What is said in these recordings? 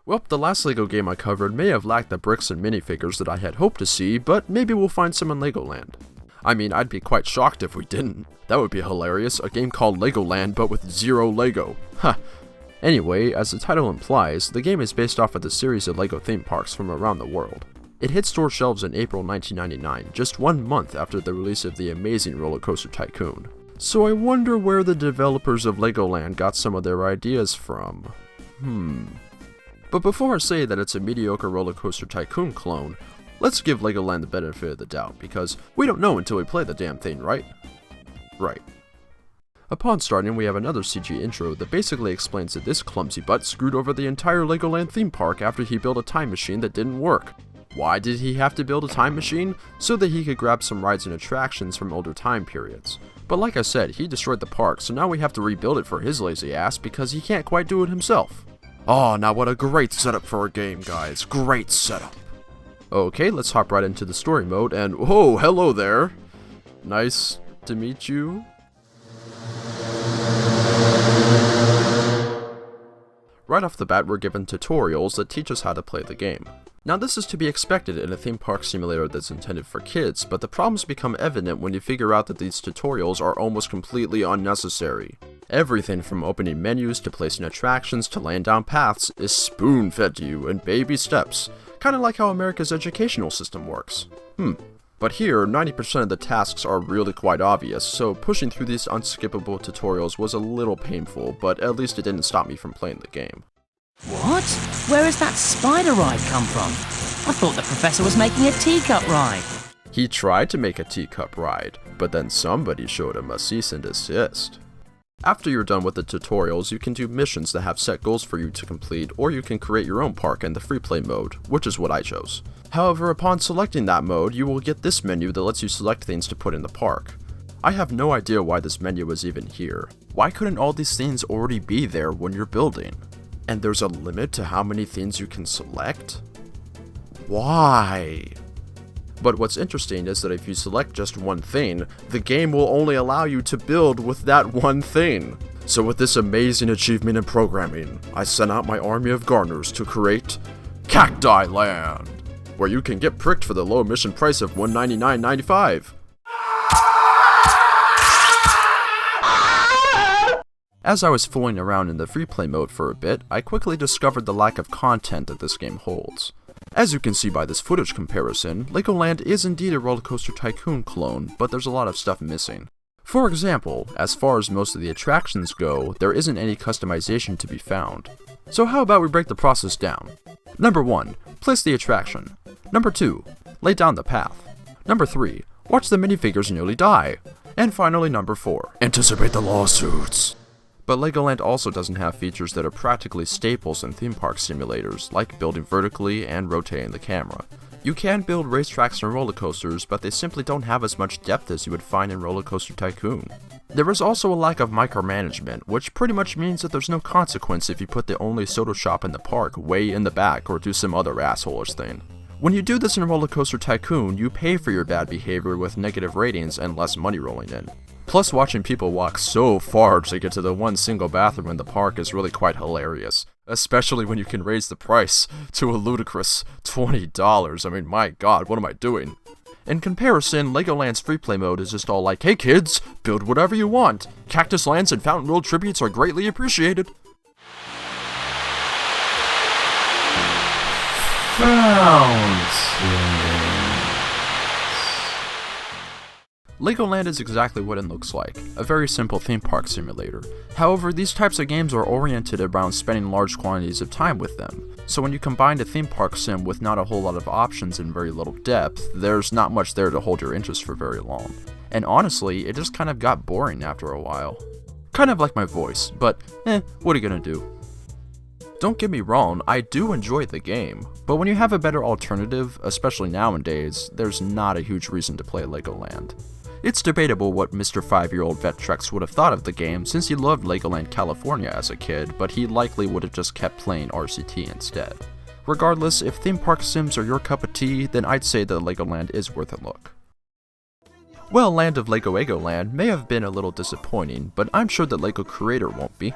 Well, the last LEGO game I covered may have lacked the bricks and minifigures that I had hoped to see, but maybe we'll find some in Legoland. I mean, I'd be quite shocked if we didn't. That would be hilarious, a game called Legoland but with zero LEGO. Ha! Anyway, as the title implies, the game is based off of the series of LEGO theme parks from around the world. It hit store shelves in April 1999, just 1 month after the release of the amazing Roller Coaster Tycoon. So I wonder where the developers of Legoland got some of their ideas from. But before I say that it's a mediocre Roller Coaster Tycoon clone, let's give Legoland the benefit of the doubt, because we don't know until we play the damn thing, right? Right. Upon starting, we have another CG intro that basically explains that this clumsy butt screwed over the entire Legoland theme park after he built a time machine that didn't work. Why did he have to build a time machine? So that he could grab some rides and attractions from older time periods. But like I said, he destroyed the park, so now we have to rebuild it for his lazy ass because he can't quite do it himself. Oh, now what a great setup for a game, guys. Great setup. Okay, let's hop right into the story mode, and whoa, hello there. Nice to meet you. Right off the bat, we're given tutorials that teach us how to play the game. Now this is to be expected in a theme park simulator that's intended for kids, but the problems become evident when you figure out that these tutorials are almost completely unnecessary. Everything from opening menus to placing attractions to laying down paths is spoon-fed to you in baby steps, kinda like how America's educational system works. But here, 90% of the tasks are really quite obvious, so pushing through these unskippable tutorials was a little painful, but at least it didn't stop me from playing the game. What? Where has that spider ride come from? I thought the professor was making a teacup ride. He tried to make a teacup ride, but then somebody showed him a cease and desist. After you're done with the tutorials, you can do missions that have set goals for you to complete, or you can create your own park in the free play mode, which is what I chose. However, upon selecting that mode, you will get this menu that lets you select things to put in the park. I have no idea why this menu is even here. Why couldn't all these things already be there when you're building? And there's a limit to how many things you can select? Why? But what's interesting is that if you select just one thing, the game will only allow you to build with that one thing. So with this amazing achievement in programming, I sent out my army of gardeners to create Cacti Land, where you can get pricked for the low mission price of $199.95. As I was fooling around in the free play mode for a bit, I quickly discovered the lack of content that this game holds. As you can see by this footage comparison, Legoland is indeed a Roller Coaster Tycoon clone, but there's a lot of stuff missing. For example, as far as most of the attractions go, there isn't any customization to be found. So how about we break the process down? Number 1, place the attraction. Number 2, lay down the path. Number 3, watch the minifigures nearly die. And finally number 4, anticipate the lawsuits. But Legoland also doesn't have features that are practically staples in theme park simulators, like building vertically and rotating the camera. You can build racetracks and roller coasters, but they simply don't have as much depth as you would find in Roller Coaster Tycoon. There is also a lack of micromanagement, which pretty much means that there's no consequence if you put the only soda shop in the park way in the back or do some other assholish thing. When you do this in Roller Coaster Tycoon, you pay for your bad behavior with negative ratings and less money rolling in. Plus, watching people walk so far to get to the one single bathroom in the park is really quite hilarious. Especially when you can raise the price to a ludicrous $20. I mean, my god, what am I doing? In comparison, Legoland's free play mode is just all like, hey kids, build whatever you want. Cactus Lands and Fountain World tributes are greatly appreciated. Legoland is exactly what it looks like, a very simple theme park simulator. However, these types of games are oriented around spending large quantities of time with them, so when you combine a theme park sim with not a whole lot of options and very little depth, there's not much there to hold your interest for very long. And honestly, it just kind of got boring after a while. Kind of like my voice, but what are you gonna do? Don't get me wrong, I do enjoy the game, but when you have a better alternative, especially nowadays, there's not a huge reason to play Legoland. It's debatable what Mr. 5-year-old Vectrex would have thought of the game since he loved Legoland California as a kid, but he likely would have just kept playing RCT instead. Regardless, if theme park sims are your cup of tea, then I'd say that Legoland is worth a look. Well, Land of Lego Land may have been a little disappointing, but I'm sure that Lego Creator won't be.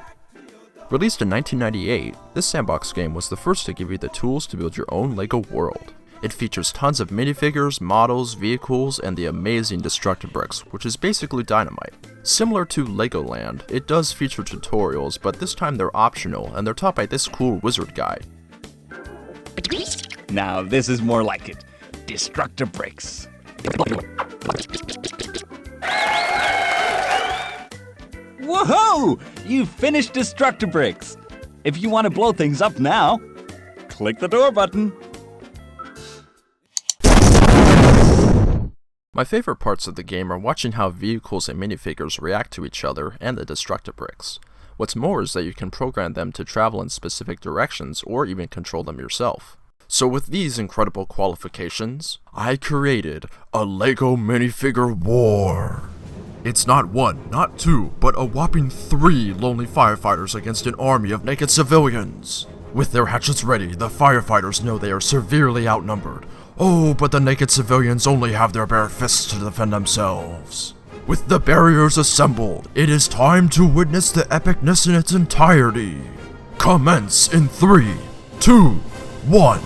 Released in 1998, this sandbox game was the first to give you the tools to build your own LEGO world. It features tons of minifigures, models, vehicles, and the amazing Destructive Bricks, which is basically dynamite. Similar to Legoland, it does feature tutorials, but this time they're optional, and they're taught by this cool wizard guy. Now this is more like it. Destructive Bricks. Woohoo! You finished Destructive Bricks. If you want to blow things up now, click the door button. My favorite parts of the game are watching how vehicles and minifigures react to each other and the Destructive Bricks. What's more is that you can program them to travel in specific directions or even control them yourself. So with these incredible qualifications, I created a LEGO minifigure war. It's not one, not two, but a whopping 3 lonely firefighters against an army of naked civilians. With their hatchets ready, the firefighters know they are severely outnumbered. Oh, but the naked civilians only have their bare fists to defend themselves. With the barriers assembled, it is time to witness the epicness in its entirety. Commence in 3, 2, 1.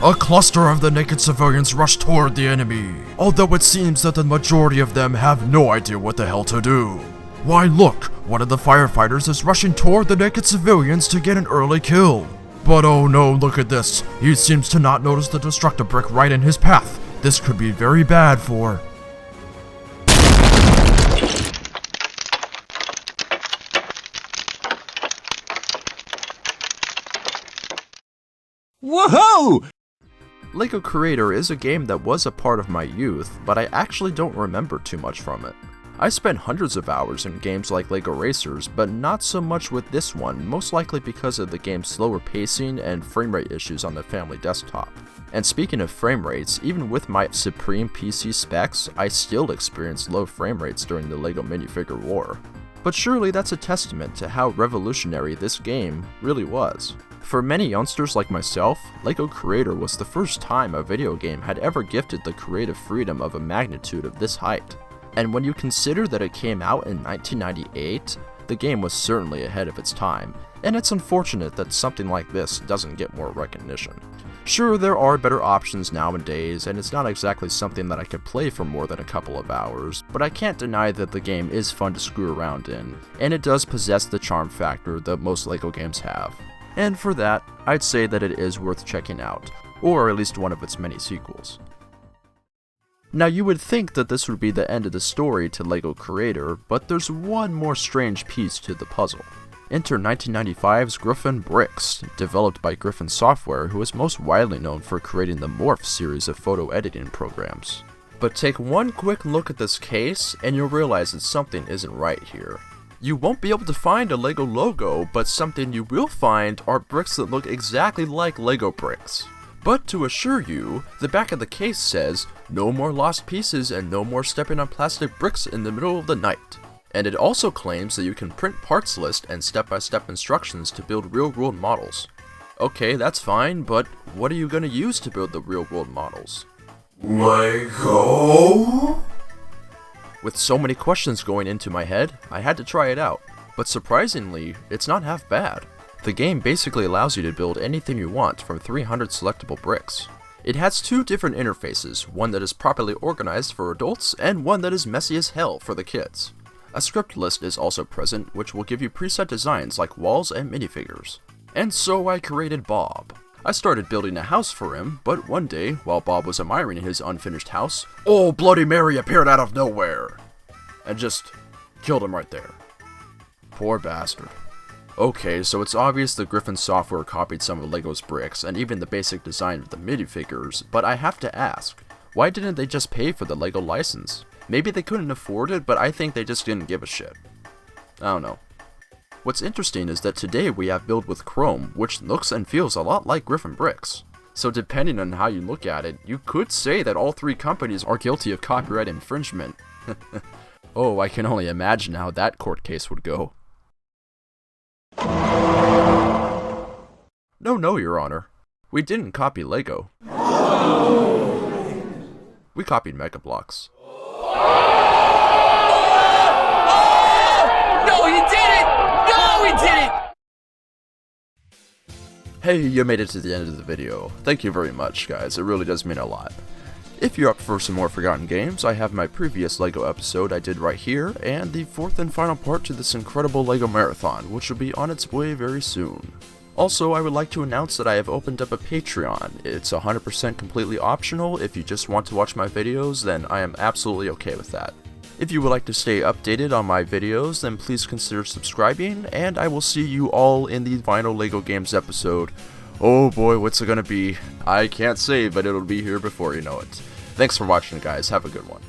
A cluster of the naked civilians rush toward the enemy, although it seems that the majority of them have no idea what the hell to do. Why look, one of the firefighters is rushing toward the naked civilians to get an early kill. But oh no, look at this. He seems to not notice the Destructive Brick right in his path. This could be very bad for... Woohoo! LEGO Creator is a game that was a part of my youth, but I actually don't remember too much from it. I spent hundreds of hours in games like LEGO Racers, but not so much with this one, most likely because of the game's slower pacing and frame rate issues on the family desktop. And speaking of frame rates, even with my supreme PC specs, I still experienced low frame rates during the LEGO minifigure war. But surely that's a testament to how revolutionary this game really was. For many youngsters like myself, LEGO Creator was the first time a video game had ever gifted the creative freedom of a magnitude of this height. And when you consider that it came out in 1998, the game was certainly ahead of its time, and it's unfortunate that something like this doesn't get more recognition. Sure, there are better options nowadays, and it's not exactly something that I could play for more than a couple of hours, but I can't deny that the game is fun to screw around in, and it does possess the charm factor that most LEGO games have. And for that, I'd say that it is worth checking out, or at least one of its many sequels. Now you would think that this would be the end of the story to LEGO Creator, but there's one more strange piece to the puzzle. Enter 1995's Gryphon Bricks, developed by Gryphon Software, who is most widely known for creating the Morph series of photo editing programs. But take one quick look at this case, and you'll realize that something isn't right here. You won't be able to find a LEGO logo, but something you will find are bricks that look exactly like LEGO bricks. But to assure you, the back of the case says, "No more lost pieces and no more stepping on plastic bricks in the middle of the night." And it also claims that you can print parts list and step-by-step instructions to build real-world models. Okay, that's fine, but what are you going to use to build the real-world models? LEGO? With so many questions going into my head, I had to try it out. But surprisingly, it's not half bad. The game basically allows you to build anything you want from 300 selectable bricks. It has two different interfaces, one that is properly organized for adults and one that is messy as hell for the kids. A script list is also present, which will give you preset designs like walls and minifigures. And so I created Bob. I started building a house for him, but one day, while Bob was admiring his unfinished house, old Bloody Mary appeared out of nowhere! And just killed him right there. Poor bastard. Okay, so it's obvious that Gryphon Software copied some of LEGO's bricks, and even the basic design of the minifigures, but I have to ask, why didn't they just pay for the LEGO license? Maybe they couldn't afford it, but I think they just didn't give a shit. I don't know. What's interesting is that today we have Build with Chrome, which looks and feels a lot like Griffin Bricks. So depending on how you look at it, you could say that all three companies are guilty of copyright infringement. Oh, I can only imagine how that court case would go. No, Your Honor. We didn't copy LEGO. We copied Mega Bloks. No, you didn't! No! Hey, you made it to the end of the video. Thank you very much, guys. It really does mean a lot. If you're up for some more forgotten games, I have my previous LEGO episode I did right here, and the fourth and final part to this incredible LEGO marathon, which will be on its way very soon. Also, I would like to announce that I have opened up a Patreon. It's 100% completely optional. If you just want to watch my videos, then I am absolutely okay with that. If you would like to stay updated on my videos, then please consider subscribing, and I will see you all in the final LEGO Games episode. Oh boy, what's it gonna be? I can't say, but it'll be here before you know it. Thanks for watching, guys. Have a good one.